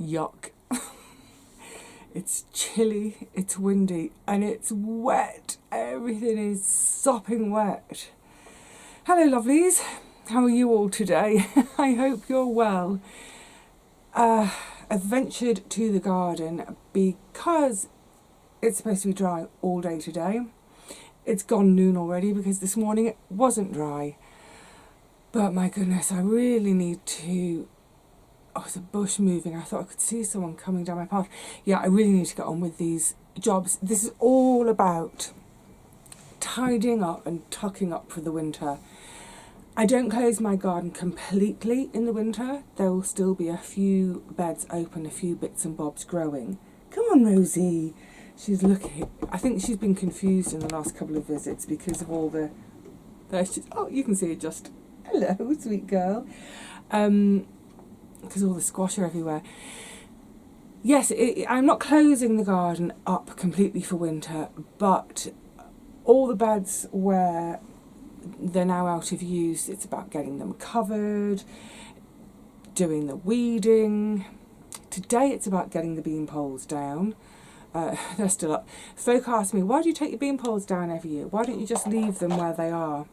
yuck. It's chilly, it's windy, and it's wet. Everything is sopping wet. Hello lovelies, how are you all today? I hope you're well. I've ventured to the garden because it's supposed to be dry all day today. It's gone noon already because this morning it wasn't dry. But my goodness, I really need to... Oh, it's a bush moving. I thought I could see someone coming down my path. Yeah, I really need to get on with these jobs. This is all about tidying up and tucking up for the winter. I don't close my garden completely in the winter. There will still be a few beds open, a few bits and bobs growing. Come on, Rosie. She's looking. I think she's been confused in the last couple of visits because of all the... There she is. Oh, you can see it just... Hello, sweet girl. Because all the squash are everywhere. Yes, I'm not closing the garden up completely for winter, but all the beds where they're now out of use, it's about getting them covered, doing the weeding. Today it's about getting the bean poles down. They're still up. Folk ask me, why do you take your bean poles down every year? Why don't you just leave them where they are?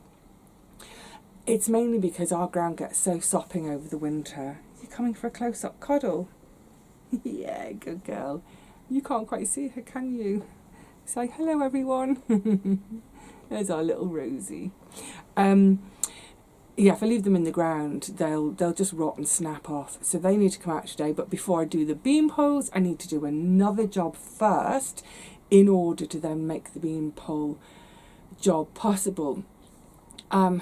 It's mainly because our ground gets so sopping over the winter. You're coming for a close-up cuddle? Yeah, good girl. You can't quite see her, can you? Say hello, everyone. There's our little Rosie. Yeah, if I leave them in the ground, they'll just rot and snap off. So they need to come out today. But before I do the bean poles, I need to do another job first in order to then make the bean pole job possible. But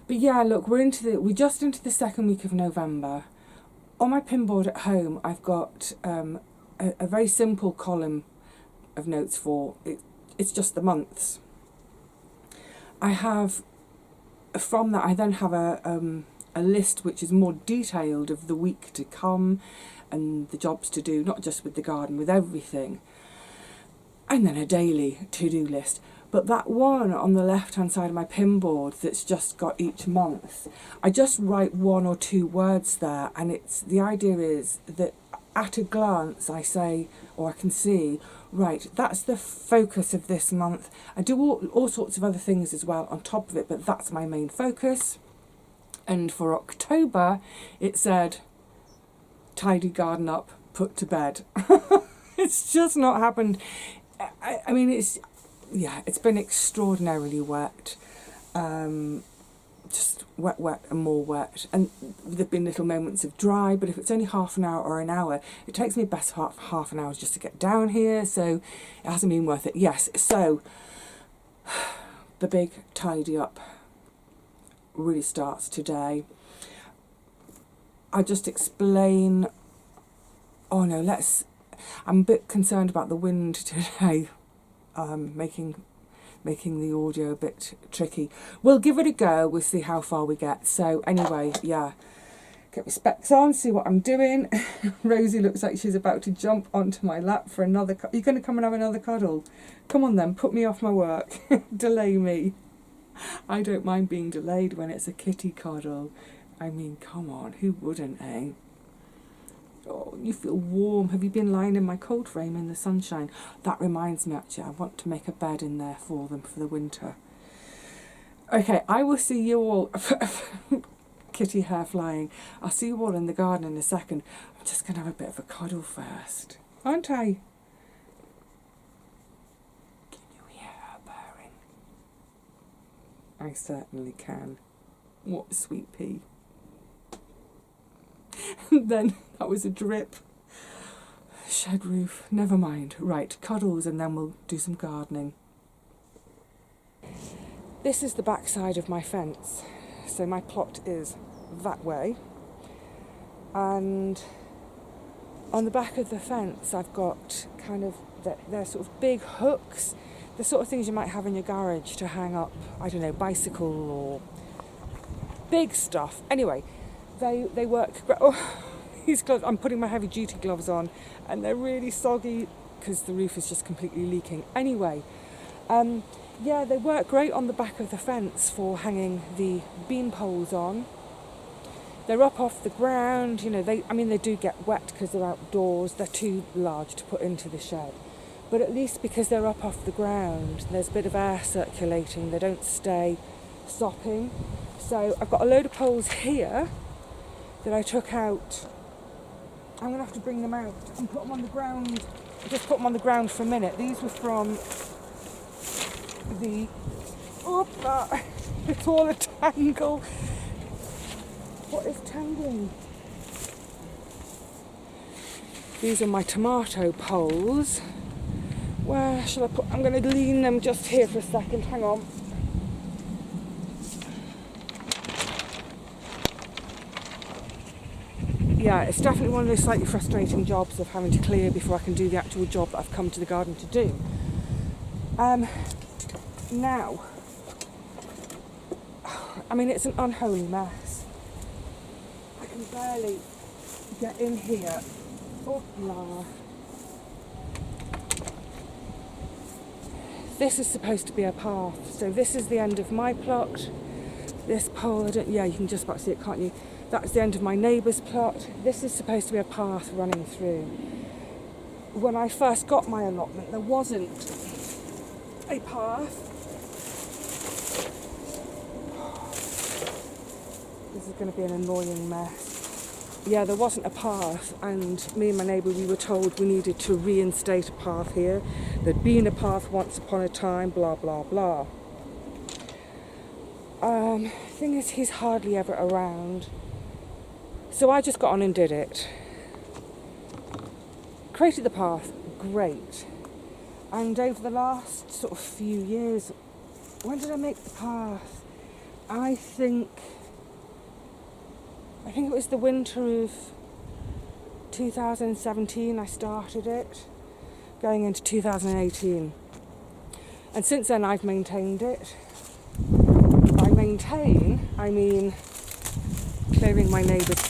yeah, look, we're just into the second week of November. On my pin board at home, I've got a very simple column of notes for it. It's just the months. I have, from that, I then have a list which is more detailed of the week to come and the jobs to do, not just with the garden, with everything. And then a daily to-do list. But that one on the left-hand side of my pin board that's just got each month, I just write one or two words there, and the idea is that at a glance I say, or I can see, right, that's the focus of this month. I do all sorts of other things as well on top of it, but that's my main focus. And for October, it said, tidy garden up, put to bed. It's just not happened. I mean, it's been extraordinarily wet. Just wet and more wet. And there've been little moments of dry, but if it's only half an hour or an hour, it takes me best half an hour just to get down here, so it hasn't been worth it. Yes, so the big tidy up really starts today. I'll just explain... Oh no, I'm a bit concerned about the wind today. Making the audio a bit tricky. We'll give it a go. We'll see how far we get. So anyway, yeah, get my specs on, see what I'm doing. Rosie looks like she's about to jump onto my lap for another You're going to come and have another cuddle? Come on then, put me off my work. Delay me. I don't mind being delayed when it's a kitty cuddle. I mean, come on, who wouldn't, eh? Oh, you feel warm. Have you been lying in my cold frame in the sunshine? That reminds me, actually, I want to make a bed in there for them for the winter. Okay, I will see you all... Kitty hair flying. I'll see you all in the garden in a second. I'm just going to have a bit of a cuddle first. Aren't I? Can you hear her purring? I certainly can. What a sweet pea. Then that was a drip. Shed roof, never mind. Right, cuddles and then we'll do some gardening. This is the back side of my fence. So my plot is that way. And on the back of the fence I've got kind of, they're sort of big hooks. The sort of things you might have in your garage to hang up, I don't know, bicycle or big stuff. Anyway, they work. Oh, these gloves, I'm putting my heavy duty gloves on and they're really soggy because the roof is just completely leaking. Anyway, yeah, they work great on the back of the fence for hanging the bean poles on. they're up off the ground, you know, they do get wet because they're outdoors, they're too large to put into the shed. But at least because they're up off the ground, there's a bit of air circulating, they don't stay sopping. So I've got a load of poles here that I took out. I'm going to have to bring them out and put them on the ground, just put them on the ground for a minute. These were from it's all a tangle. What is tangling? These are my tomato poles. Where shall I put? I'm going to lean them just here for a second. Hang on. Yeah, it's definitely one of those slightly frustrating jobs of having to clear before I can do the actual job that I've come to the garden to do. Now, I mean, it's an unholy mess. I can barely get in here. Oh, la. This is supposed to be a path. So this is the end of my plot. This pole, you can just about see it, can't you? That's the end of my neighbour's plot. This is supposed to be a path running through. When I first got my allotment, there wasn't a path. This is going to be an annoying mess. Yeah, there wasn't a path, and me and my neighbour, we were told we needed to reinstate a path here. There'd been a path once upon a time, blah, blah, blah. Thing is, he's hardly ever around. So I just got on and did it. Created the path, great. And over the last sort of few years, when did I make the path? I think it was the winter of 2017 I started it, going into 2018. And since then I've maintained it. By maintain, I mean clearing my neighbour's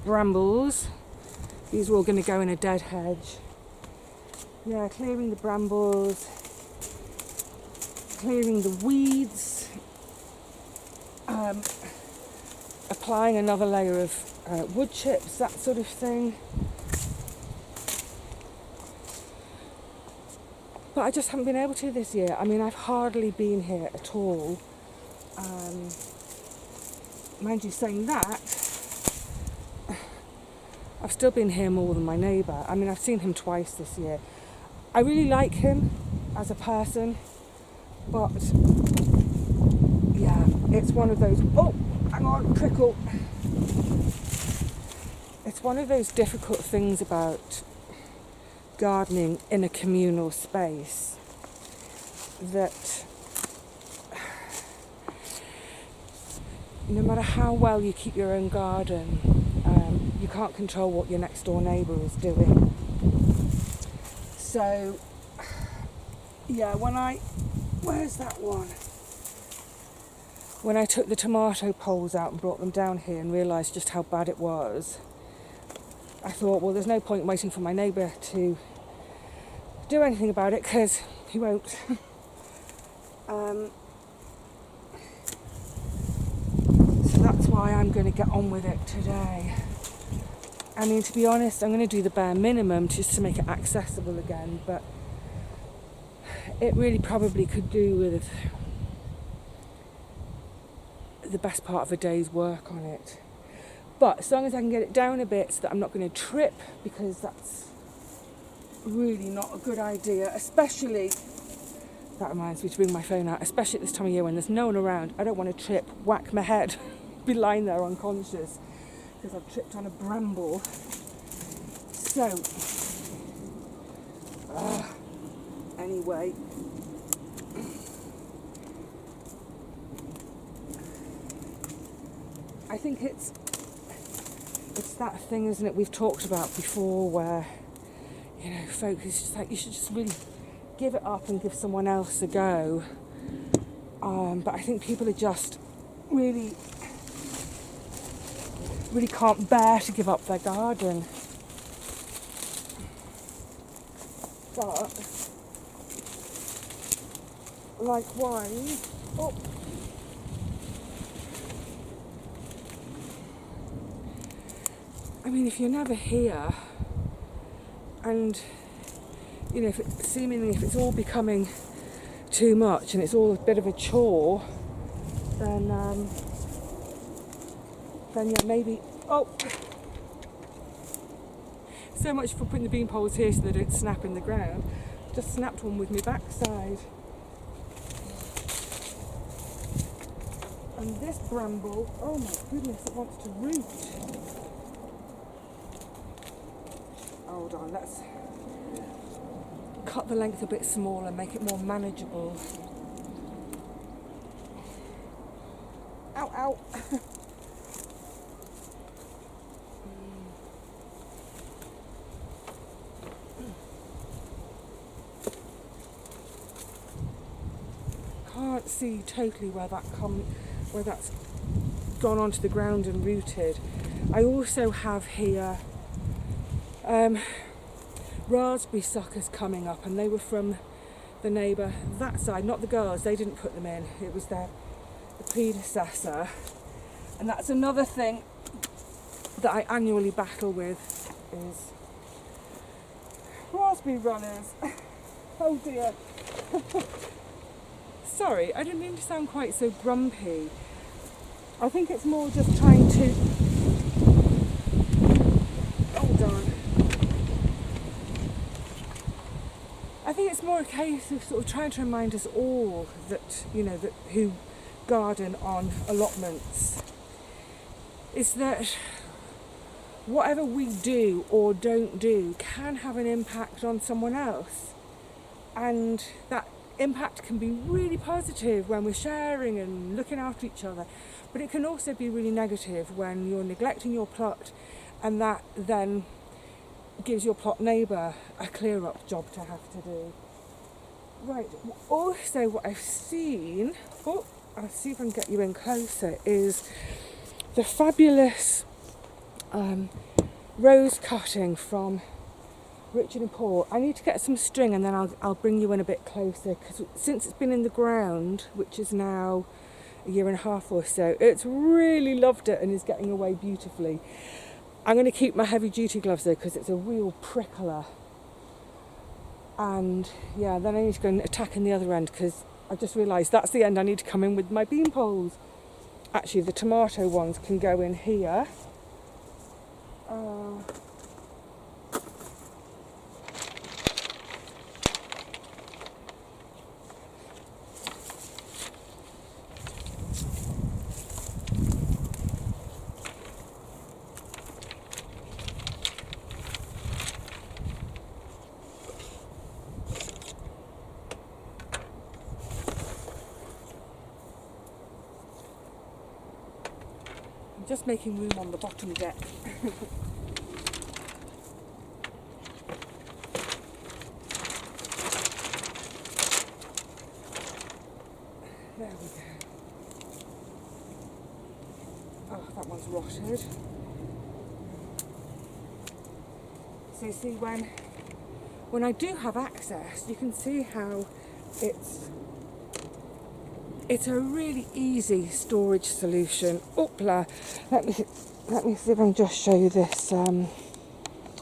brambles. These are all going to go in a dead hedge. Yeah, clearing the brambles, clearing the weeds, applying another layer of wood chips, that sort of thing. But I just haven't been able to this year. I mean, I've hardly been here at all. Mind you, saying that, I've still been here more than my neighbour. I mean, I've seen him twice this year. I really like him as a person, but yeah, it's one of those, oh, hang on, trickle. It's one of those difficult things about gardening in a communal space that no matter how well you keep your own garden, you can't control what your next door neighbour is doing. So, yeah, where's that one? When I took the tomato poles out and brought them down here and realised just how bad it was, I thought, well, there's no point waiting for my neighbour to do anything about it, because he won't. So that's why I'm going to get on with it today. I mean, to be honest, I'm going to do the bare minimum just to make it accessible again, but it really probably could do with the best part of a day's work on it. But as long as I can get it down a bit so that I'm not going to trip, because that's really not a good idea, especially, that reminds me to bring my phone out, especially at this time of year when there's no one around. I don't want to trip, whack my head, be lying there unconscious because I've tripped on a bramble. So, anyway, I think it's that thing, isn't it, we've talked about before, where, you know, folk is just like, you should just really give it up and give someone else a go. But I think people are just really can't bear to give up their garden. But likewise, I mean, if you're never here, and you know, if it's all becoming too much and it's all a bit of a chore, then yeah, maybe. Oh, so much for putting the bean poles here so they don't snap in the ground. Just snapped one with my backside. And this bramble, oh my goodness, it wants to root. Hold on, let's cut the length a bit smaller, make it more manageable. Ow, ow. Can't see totally where that's gone onto the ground and rooted. I also have here raspberry suckers coming up, and they were from the neighbour that side, not the girls. They didn't put them in, it was the predecessor. And that's another thing that I annually battle with, is raspberry runners. Oh dear. Sorry, I didn't mean to sound quite so grumpy. I think it's more just trying to... Hold on. I think it's more a case of sort of trying to remind us all that, you know, that who garden on allotments, is that whatever we do or don't do can have an impact on someone else. And that impact can be really positive when we're sharing and looking after each other, but it can also be really negative when you're neglecting your plot, and that then gives your plot neighbour a clear up job to have to do. Right, also what I've seen, I'll see if I can get you in closer, is the fabulous rose cutting from Richard and Paul. I need to get some string and then I'll bring you in a bit closer, because since it's been in the ground, which is now a year and a half or so, it's really loved it and is getting away beautifully. I'm going to keep my heavy duty gloves though, because it's a real prickler. And yeah, then I need to go and attack in the other end, because I just realised that's the end I need to come in with my bean poles. Actually, the tomato ones can go in here. Just making room on the bottom deck. There we go. Oh, that one's rotted. So you see, when I do have access, you can see how it's a really easy storage solution. Oopla. Let me see if I can just show you this. I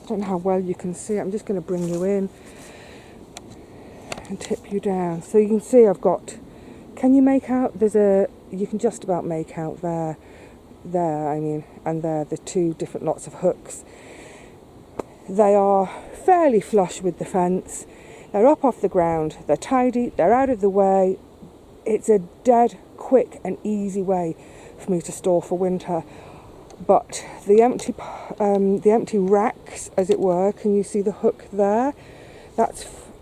don't know how well you can see it. I'm just going to bring you in and tip you down. So you can see I've got, can you make out? You can just about make out there, and there, the two different lots of hooks. They are fairly flush with the fence. They're up off the ground. They're tidy. They're out of the way. It's a dead quick and easy way for me to store for winter. But the empty racks, as it were, can you see the hook there?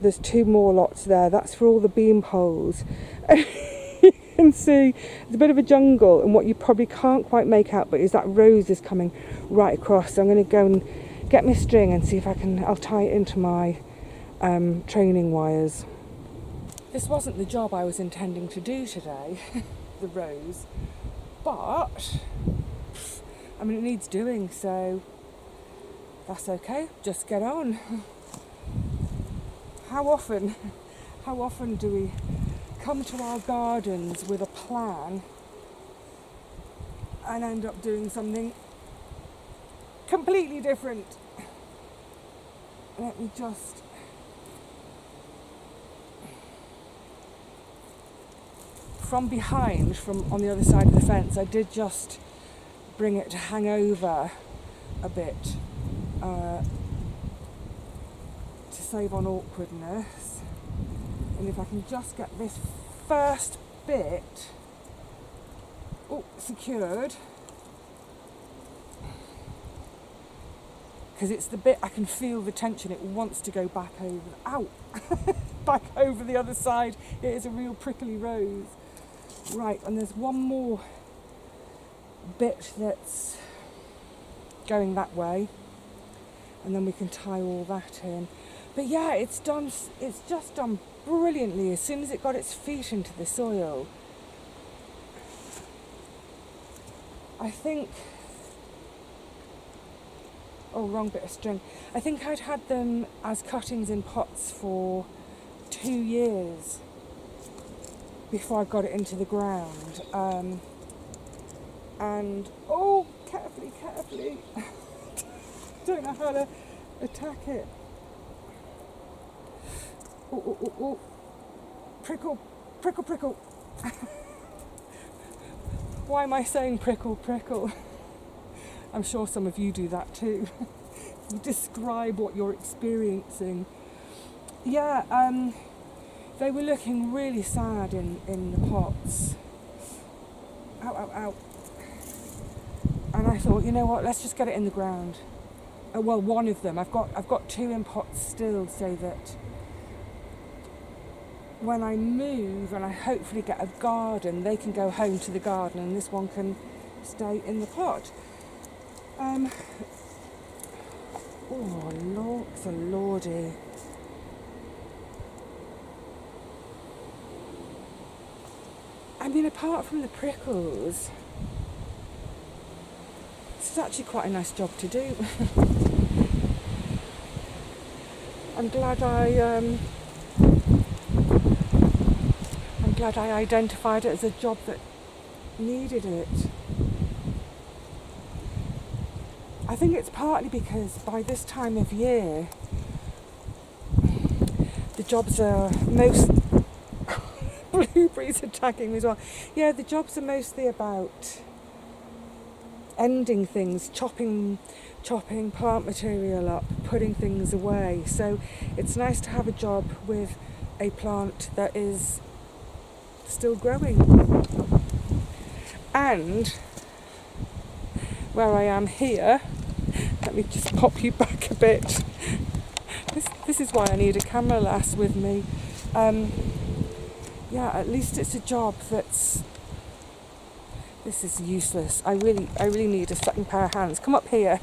There's two more lots there. That's for all the bean poles. You can see it's a bit of a jungle, and what you probably can't quite make out, but is that rose is coming right across. So I'm going to go and get my string and see if I'll tie it into my training wires. This wasn't the job I was intending to do today, the rose, but I mean, it needs doing, so that's okay, just get on. How often do we come to our gardens with a plan and end up doing something completely different. Let me just... From behind, from on the other side of the fence, I did just bring it to hang over a bit to save on awkwardness. And if I can just get this first bit secured, because it's the bit I can feel the tension, it wants to go back over, back over the other side. It is a real prickly rose. Right, and there's one more bit that's going that way, and then we can tie all that in. But yeah, it's just done brilliantly as soon as it got its feet into the soil. I think, oh, wrong bit of string. I think I'd had them as cuttings in pots for 2 years before I got it into the ground. And, oh, carefully. Don't know how to attack it. Oh. Prickle. Why am I saying prickle? I'm sure some of you do that too. You describe what you're experiencing. Yeah, they were looking really sad in the pots. Ow. And I thought, you know what, let's just get it in the ground. Well, one of them. I've got 2 in pots still, so that when I move and I hopefully get a garden, they can go home to the garden and this one can stay in the pot. Oh, lords and lordy. I mean, apart from the prickles, this is actually quite a nice job to do. I'm glad I identified it as a job that needed it. I think it's partly because by this time of year, the jobs are blueberries attacking me as well. Yeah, the jobs are mostly about ending things, chopping plant material up, putting things away. So it's nice to have a job with a plant that is still growing. And where I am here, let me just pop you back a bit. This is why I need a camera lass with me. Yeah, at least it's a job that's... This is useless. I really need a second pair of hands. Come up here.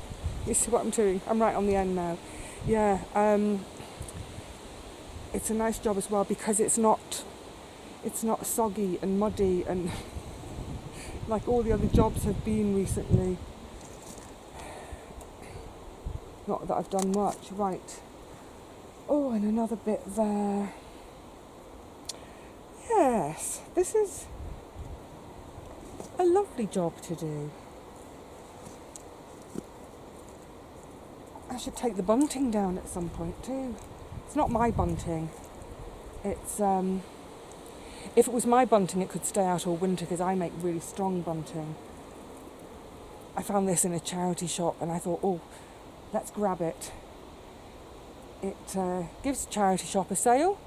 You see what I'm doing? I'm right on the end now. Yeah, it's a nice job as well because it's not soggy and muddy and like all the other jobs have been recently. Not that I've done much. Right. Oh, and another bit there. Yes, this is a lovely job to do. I should take the bunting down at some point too. It's not my bunting. It's if it was my bunting, it could stay out all winter because I make really strong bunting. I found this in a charity shop and I thought, oh, let's grab it. It gives the charity shop a sale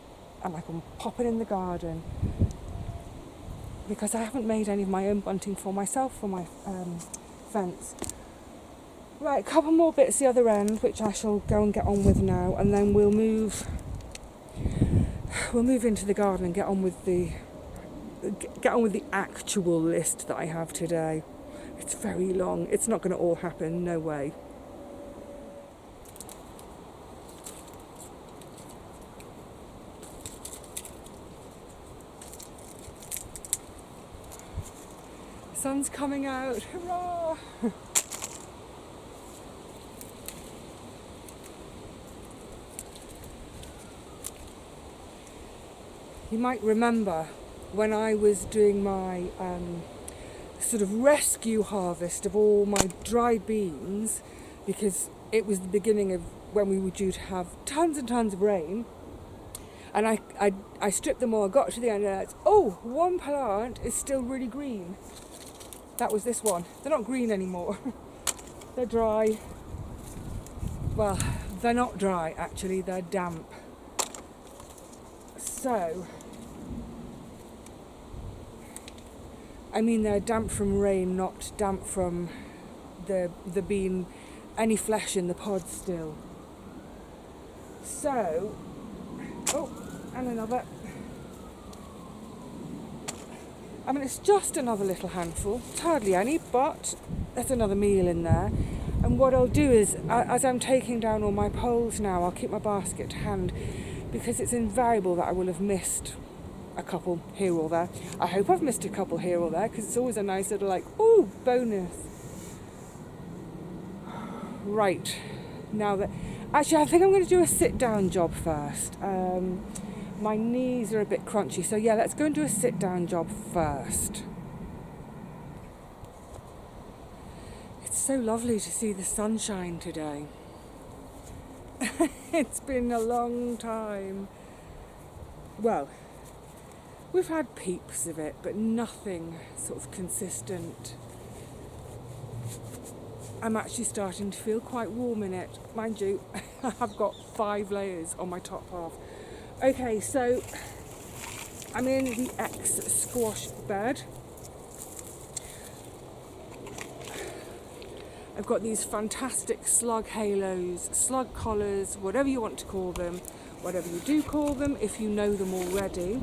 and I can pop it in the garden because I haven't made any of my own bunting for myself for my fence. Right, a couple more bits the other end which I shall go and get on with now, and then we'll move into the garden and get on with the actual list that I have today. It's very long. It's not going to all happen, no way. Sun's coming out, hurrah! You might remember when I was doing my sort of rescue harvest of all my dried beans because it was the beginning of when we were due to have tons and tons of rain. And I stripped them all, got to the end, and one plant is still really green. That was this one. They're not green anymore. They're dry. Well, they're not dry actually, they're damp. So, I mean they're damp from rain, not damp from the being any flesh in the pod still. So, and another. I mean, it's just another little handful. It's hardly any, but there's another meal in there. And what I'll do is, as I'm taking down all my poles now, I'll keep my basket to hand, because it's invariable that I will have missed a couple here or there. I hope I've missed a couple here or there, because it's always a nice little bonus. Right, now that... Actually, I think I'm going to do a sit-down job first. My knees are a bit crunchy, so yeah, let's go and do a sit-down job first. It's so lovely to see the sunshine today. It's been a long time. Well, we've had peeps of it, but nothing sort of consistent. I'm actually starting to feel quite warm in it. Mind you, I've got 5 layers on my top half. Okay, so I'm in the ex-squash bed. I've got these fantastic slug halos, slug collars, whatever you want to call them, whatever you do call them, if you know them already.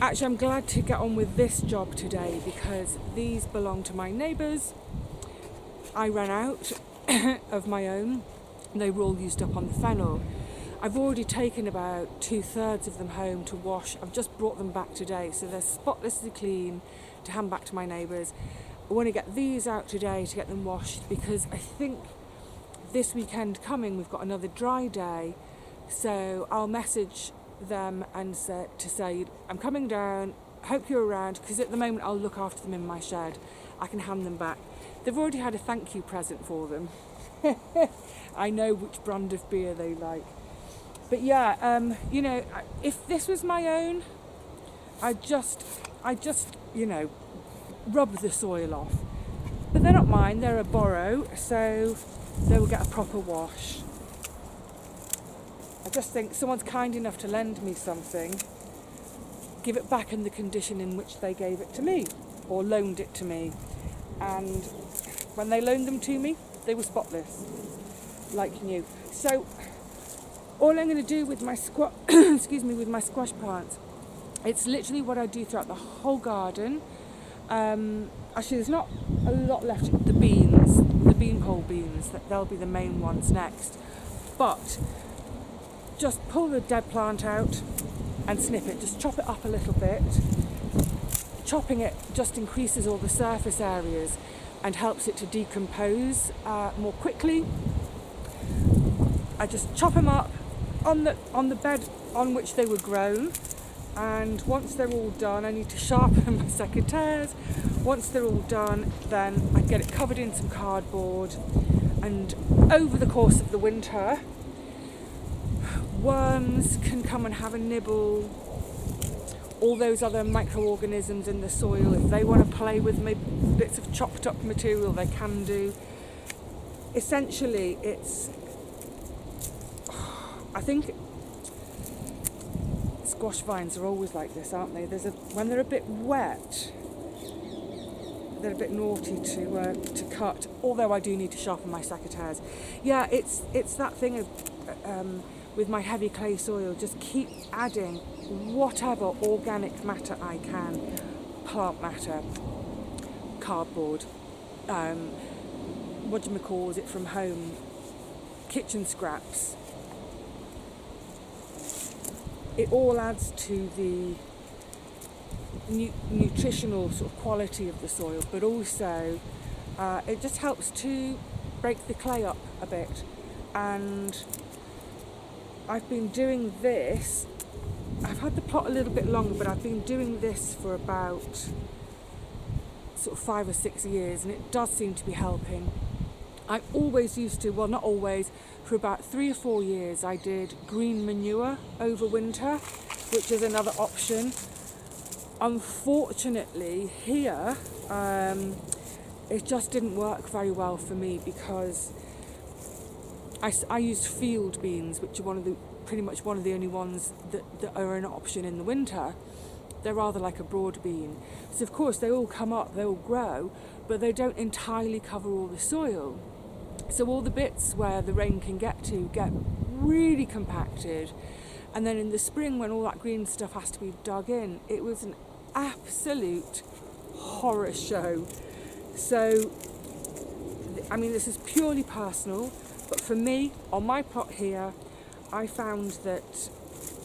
Actually, I'm glad to get on with this job today because these belong to my neighbours. I ran out of my own. They were all used up on the fennel. I've already taken about 2/3 of them home to wash. I've just brought them back today, so they're spotlessly clean to hand back to my neighbours. I want to get these out today to get them washed because I think this weekend coming we've got another dry day, so I'll message them and say I'm coming down, hope you're around, because at the moment I'll look after them in my shed. I can hand them back. They've already had a thank you present for them. I know which brand of beer they like. But yeah, if this was my own, I just rub the soil off. But they're not mine, they're a borrow, so they will get a proper wash. I just think someone's kind enough to lend me something, give it back in the condition in which they gave it to me, or loaned it to me. And when they loaned them to me, they were spotless, like new. So all I'm going to do with my with my squash plants, it's literally what I do throughout the whole garden. Actually, there's not a lot left. The beanpole beans, they'll be the main ones next. But just pull the dead plant out and snip it. Just chop it up a little bit. Chopping it just increases all the surface areas and helps it to decompose more quickly. I just chop them up on the bed on which they were grown, and once they're all done, I need to sharpen my secateurs. Once they're all done, then I get it covered in some cardboard, and over the course of the winter, worms can come and have a nibble. All those other microorganisms in the soil, if they want to play with bits of chopped up material, they can do. Essentially, I think squash vines are always like this, aren't they? When they're a bit wet, they're a bit naughty to cut. Although I do need to sharpen my secateurs. Yeah, it's that thing of with my heavy clay soil, just keep adding whatever organic matter I can, plant matter, cardboard, whatchamacalls it from home, kitchen scraps. It all adds to the nutritional sort of quality of the soil, but also it just helps to break the clay up a bit. And I've been doing this, I've had the plot a little bit longer, but I've been doing this for about sort of 5 or 6 years, and it does seem to be helping. I always used to, well, not always, for about 3 or 4 years I did green manure over winter, which is another option. Unfortunately here it just didn't work very well for me, because I used field beans, which are pretty much one of the only ones that are an option in the winter. They're rather like a broad bean. So of course they all come up, they all grow, but they don't entirely cover all the soil. So all the bits where the rain can get to get really compacted. And then in the spring, when all that green stuff has to be dug in, it was an absolute horror show. So, I mean, this is purely personal, but for me, on my plot here, I found that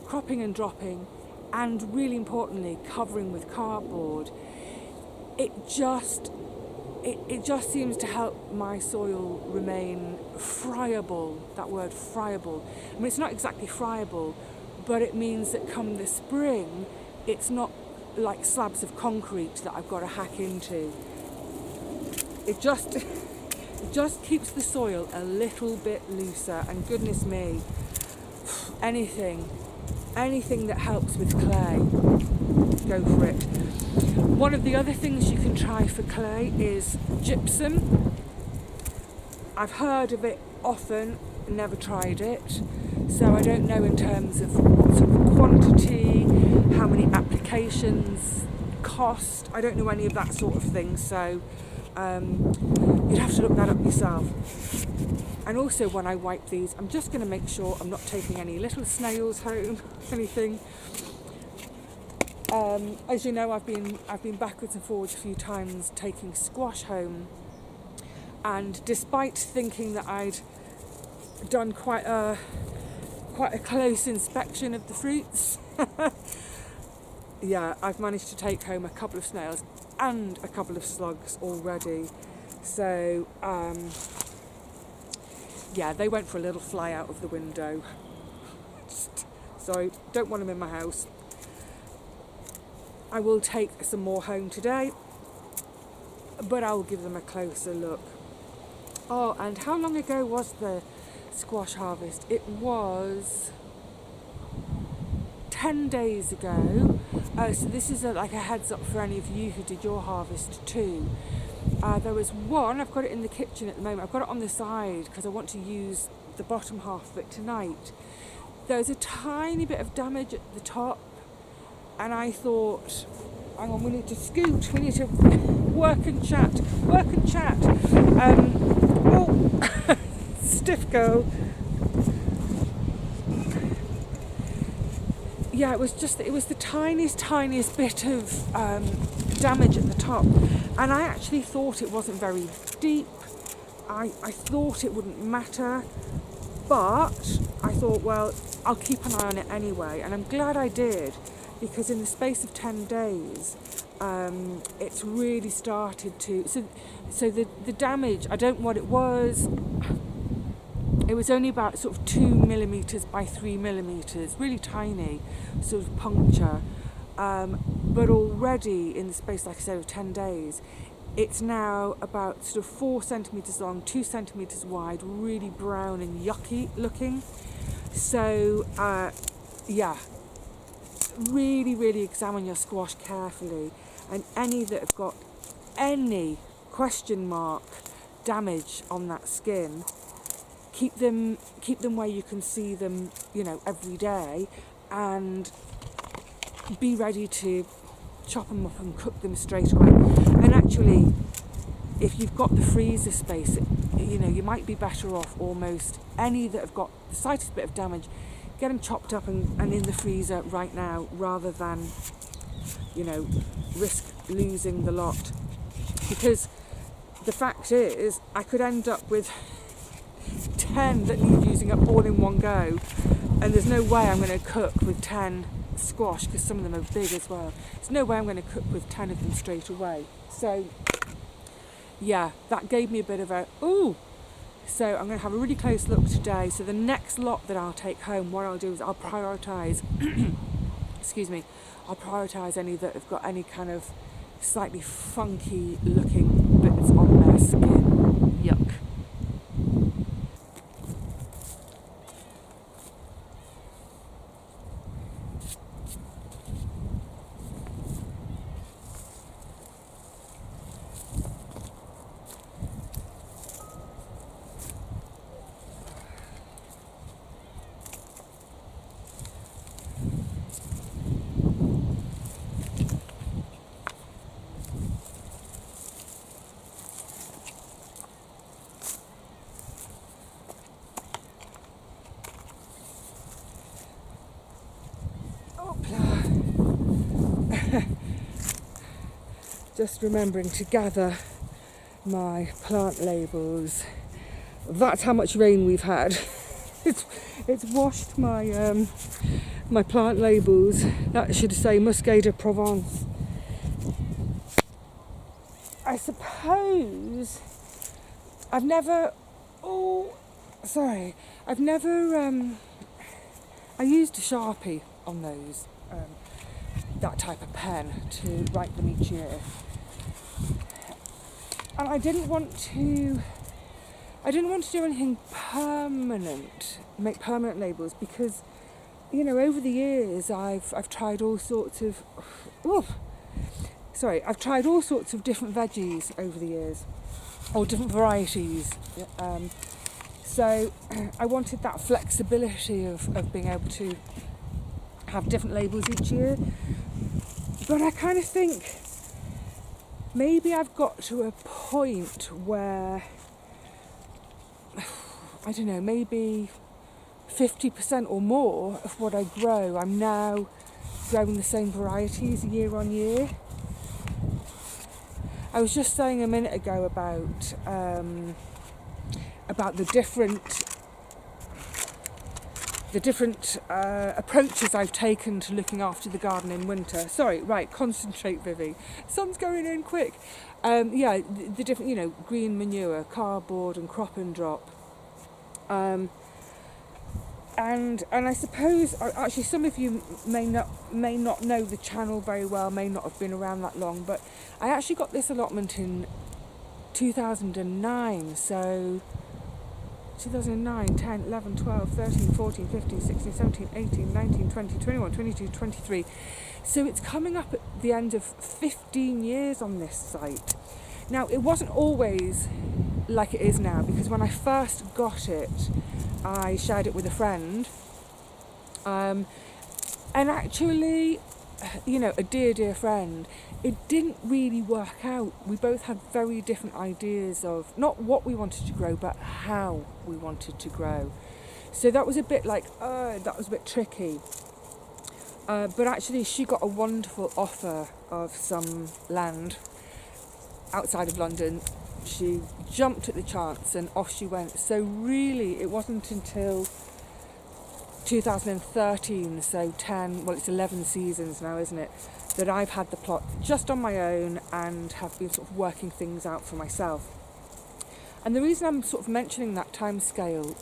cropping and dropping, and really importantly, covering with cardboard, it just seems to help my soil remain friable. That word, friable. I mean, it's not exactly friable, but it means that come the spring, it's not like slabs of concrete that I've got to hack into. It just keeps the soil a little bit looser, and goodness me, anything that helps with clay, go for it. One of the other things you can try for clay is gypsum. I've heard of it often, never tried it, so I don't know in terms of what sort of quantity, how many applications cost. I don't know any of that sort of thing, so you'd have to look that up yourself. And also, when I wipe these, I'm just going to make sure I'm not taking any little snails home, anything. As you know, I've been backwards and forwards a few times taking squash home, and despite thinking that I'd done quite a close inspection of the fruits, yeah, I've managed to take home a couple of snails and a couple of slugs already. So yeah, they went for a little fly out of the window. So don't want them in my house. I will take some more home today, but I'll give them a closer look. Oh, and how long ago was the squash harvest? It was 10 days ago. So this is like a heads up for any of you who did your harvest too. There was one, I've got it in the kitchen at the moment, I've got it on the side because I want to use the bottom half of it tonight. There's a tiny bit of damage at the top, and I thought, hang on, we need to scoot, we need to work and chat. Oh, stiff girl. Yeah, it was the tiniest bit of damage at the top, and I actually thought it wasn't very deep. I thought it wouldn't matter, but I thought, well, I'll keep an eye on it anyway, and I'm glad I did, because in the space of 10 days, it's really started to. So the damage, I don't know what it was. It was only about sort of 2 millimetres by 3 millimetres, really tiny, sort of puncture. But already in the space, like I said, of 10 days, it's now about sort of 4 centimetres long, 2 centimetres wide, really brown and yucky looking. So, yeah, really examine your squash carefully, and any that have got any question mark damage on that skin, keep them where you can see them, every day, and be ready to chop them up and cook them straight away. And actually, if you've got the freezer space, you might be better off almost any that have got the slightest bit of damage, get them chopped up and in the freezer right now, rather than risk losing the lot. Because the fact is, I could end up with 10 that need using up all in one go, and there's no way I'm going to cook with 10 squash, because some of them are big as well. There's no way I'm going to cook with 10 of them straight away. So yeah, that gave me a bit of a ooh. So I'm going to have a really close look today. So the next lot that I'll take home, what I'll do is I'll prioritise excuse me, I'll prioritise any that have got any kind of slightly funky looking bits on their skin. Yuck. Just remembering to gather my plant labels. That's how much rain we've had. It's washed my my plant labels. That should say Muscat de Provence. I suppose I've never. I used a Sharpie on those. That type of pen to write them each year, and I didn't want to do anything permanent, make permanent labels, because over the years I've tried all sorts of I've tried all sorts of different veggies over the years, or different varieties. So I wanted that flexibility of being able to have different labels each year. But I kind of think maybe I've got to a point where, I don't know, maybe 50% or more of what I grow, I'm now growing the same varieties year on year. I was just saying a minute ago about the different approaches I've taken to looking after the garden in winter. Sorry, right, concentrate, Vivi. Sun's going in quick. The different, green manure, cardboard and crop and drop. And I suppose, actually, some of you may not know the channel very well, may not have been around that long, but I actually got this allotment in 2009, so 2009, 10, 11, 12, 13, 14, 15, 16, 17, 18, 19, 20, 21, 22, 23. So it's coming up at the end of 15 years on this site. Now, it wasn't always like it is now, because when I first got it, I shared it with a friend. And actually, a dear friend, it didn't really work out. We both had very different ideas of not what we wanted to grow, but how we wanted to grow. So that was a bit tricky. But actually, she got a wonderful offer of some land outside of London. She jumped at the chance and off she went. So really, it wasn't until 2013, so it's 11 seasons now, isn't it, that I've had the plot just on my own and have been sort of working things out for myself. And the reason I'm sort of mentioning that time scale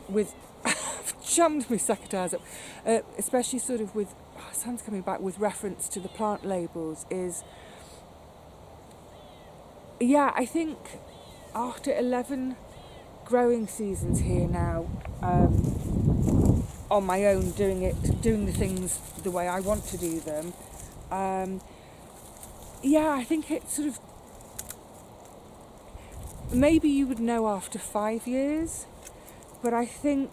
with jammed my secateurs up, especially sort of with sun's coming back, with reference to the plant labels, is I think after 11 growing seasons here now, on my own, doing the things the way I want to do them, I think it's sort of, maybe you would know after 5 years, but I think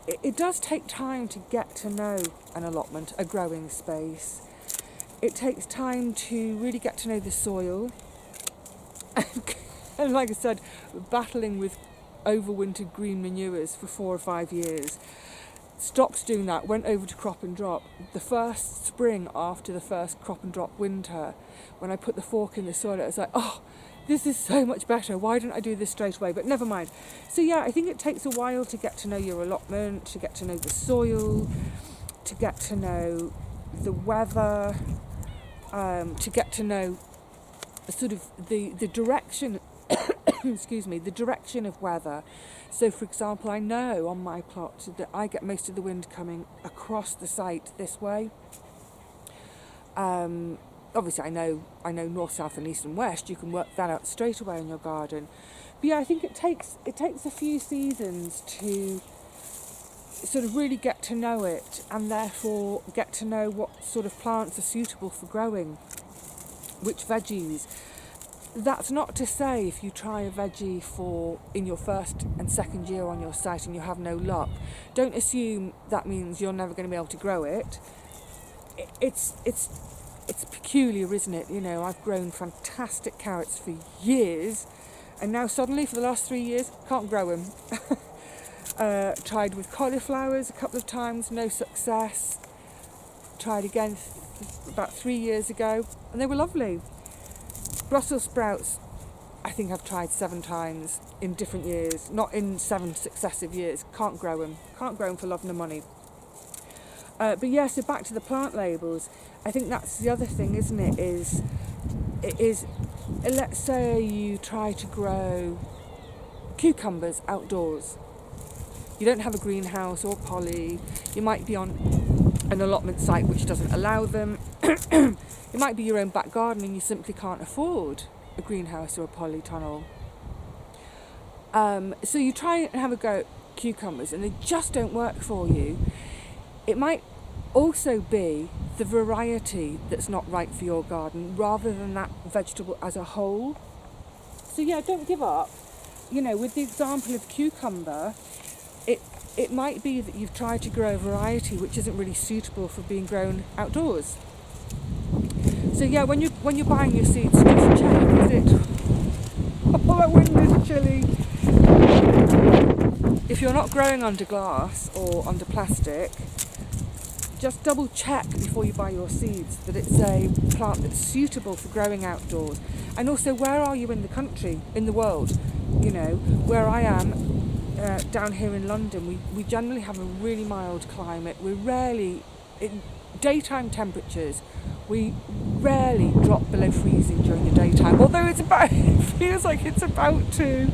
it does take time to get to know an allotment, a growing space. It takes time to really get to know the soil. And like I said, battling with overwintered green manures for 4 or 5 years. Stopped doing that, went over to crop and drop. The first spring after the first crop and drop winter, when I put the fork in the soil, I was like, oh, this is so much better. Why didn't I do this straight away? But never mind. So I think it takes a while to get to know your allotment, to get to know the soil, to get to know the weather, to get to know sort of the direction excuse me, the direction of weather. So for example, I know on my plot that I get most of the wind coming across the site this way. Obviously, I know north, south, and east and west. You can work that out straight away in your garden. But yeah, I think it takes a few seasons to sort of really get to know it, and therefore get to know what sort of plants are suitable for growing, which veggies. That's not to say if you try a veggie in your first and second year on your site and you have no luck, don't assume that means you're never going to be able to grow it. It's peculiar, isn't it? You know, I've grown fantastic carrots for years, and now suddenly for the last 3 years can't grow them. Tried with cauliflowers a couple of times, no success. Tried again about 3 years ago, and they were lovely. Brussels sprouts, I think I've tried 7 times in different years, not in 7 successive years. Can't grow them for love nor money. But yeah, so back to the plant labels. I think that's the other thing, isn't it? Let's say you try to grow cucumbers outdoors. You don't have a greenhouse or poly. You might be on an allotment site which doesn't allow them. It might be your own back garden and you simply can't afford a greenhouse or a polytunnel. So you try and have a go at cucumbers and they just don't work for you. It might also be the variety that's not right for your garden rather than that vegetable as a whole. So yeah, don't give up. You know, with the example of cucumber, it might be that you've tried to grow a variety which isn't really suitable for being grown outdoors. So yeah, when you're buying your seeds, just check, is it? Oh, that wind is chilly. If you're not growing under glass or under plastic, just double check before you buy your seeds that it's a plant that's suitable for growing outdoors. And also, where are you in the country, in the world? You know, where I am, down here in London, we generally have a really mild climate. We're rarely, in daytime temperatures, we rarely drop below freezing during the daytime, although it feels like it's about to.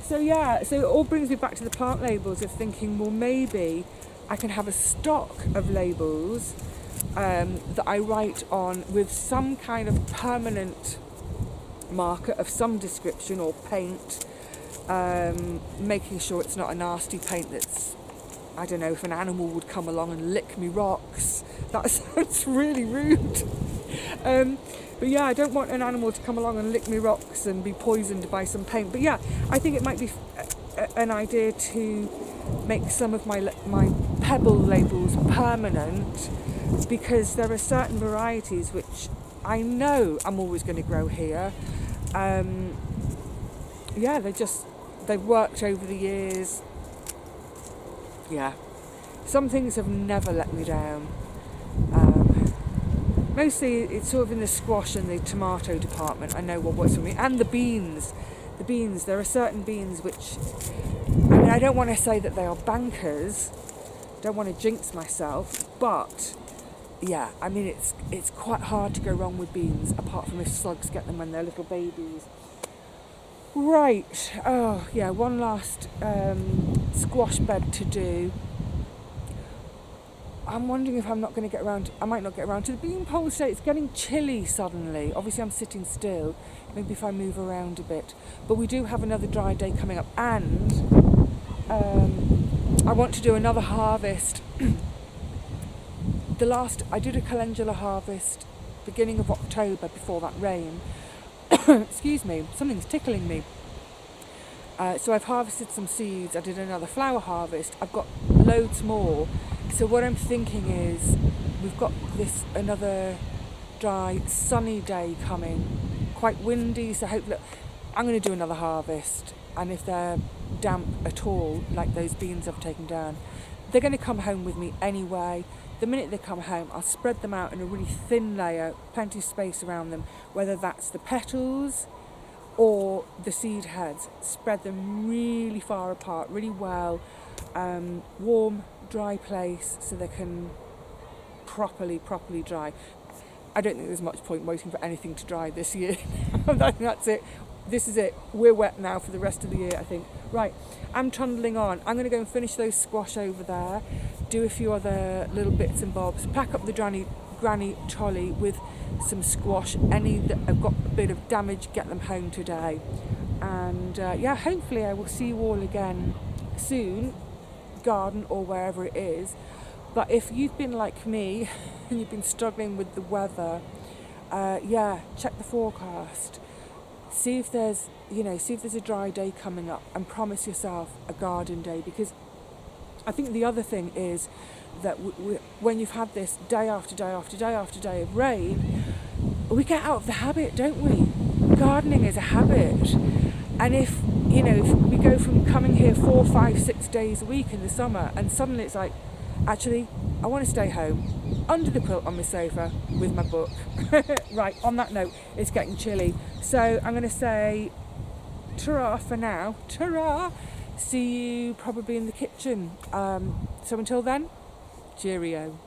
So it all brings me back to the plant labels of thinking, well, maybe I can have a stock of labels that I write on with some kind of permanent marker of some description or paint, making sure it's not a nasty paint that's, I don't know, if an animal would come along and lick me rocks. That sounds really rude. But yeah, I don't want an animal to come along and lick me rocks and be poisoned by some paint. But yeah, I think it might be an idea to make some of my pebble labels permanent, because there are certain varieties which I know I'm always going to grow here. They've worked over the years. Yeah, some things have never let me down. Mostly it's sort of in the squash and the tomato department. I know what works for me. And the beans. There are certain beans which, I mean, I don't want to say that they are bankers. Don't want to jinx myself. But, yeah, I mean, it's quite hard to go wrong with beans, apart from if slugs get them when they're little babies. Right. Oh, yeah, one last squash bed to do. I'm wondering if I might not get around to the bean pole today. It's getting chilly suddenly. Obviously I'm sitting still. Maybe if I move around a bit. But we do have another dry day coming up, and I want to do another harvest. I did a calendula harvest beginning of October before that rain. Excuse me, something's tickling me. So I've harvested some seeds. I did another flower harvest. I've got loads more. So what I'm thinking is, we've got another dry, sunny day coming, quite windy, so hopefully I'm going to do another harvest, and if they're damp at all, like those beans I've taken down, they're going to come home with me anyway. The minute they come home, I'll spread them out in a really thin layer, plenty of space around them, whether that's the petals or the seed heads. Spread them really far apart, really well, warm, dry place so they can properly dry. I don't think there's much point waiting for anything to dry this year. I think that's it. this is it. We're wet now for the rest of the year, I think. Right, I'm trundling on. I'm going to go and finish those squash over there, do a few other little bits and bobs, pack up the granny trolley with some squash. Any that have got a bit of damage, get them home today. And yeah, hopefully I will see you all again soon, garden or wherever it is. But if you've been like me and you've been struggling with the weather, yeah, check the forecast. See if there's a dry day coming up, and promise yourself a garden day, because I think the other thing is that when you've had this day after day after day after day of rain, we get out of the habit, don't we? Gardening is a habit. And if we go from coming here 4, 5, 6 days a week in the summer, and suddenly it's like, actually, I want to stay home, under the quilt on my sofa with my book. Right, on that note, it's getting chilly. So I'm going to say ta-ra for now. Ta-ra! See you probably in the kitchen. So until then, cheerio.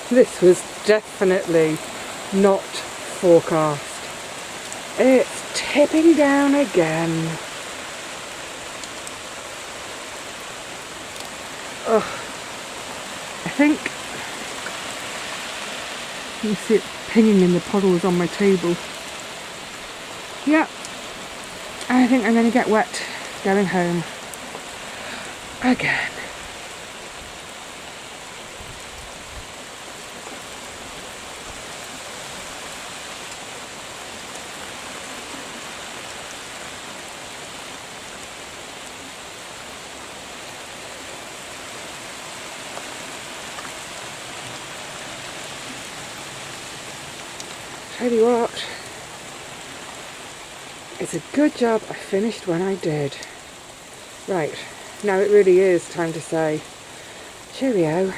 This was definitely not forecast. It's tipping down again. Oh, I think you see it pinging in the puddles on my table. Yeah, I think I'm going to get wet going home again. Tell you what, it's a good job I finished when I did. Right, now it really is time to say cheerio.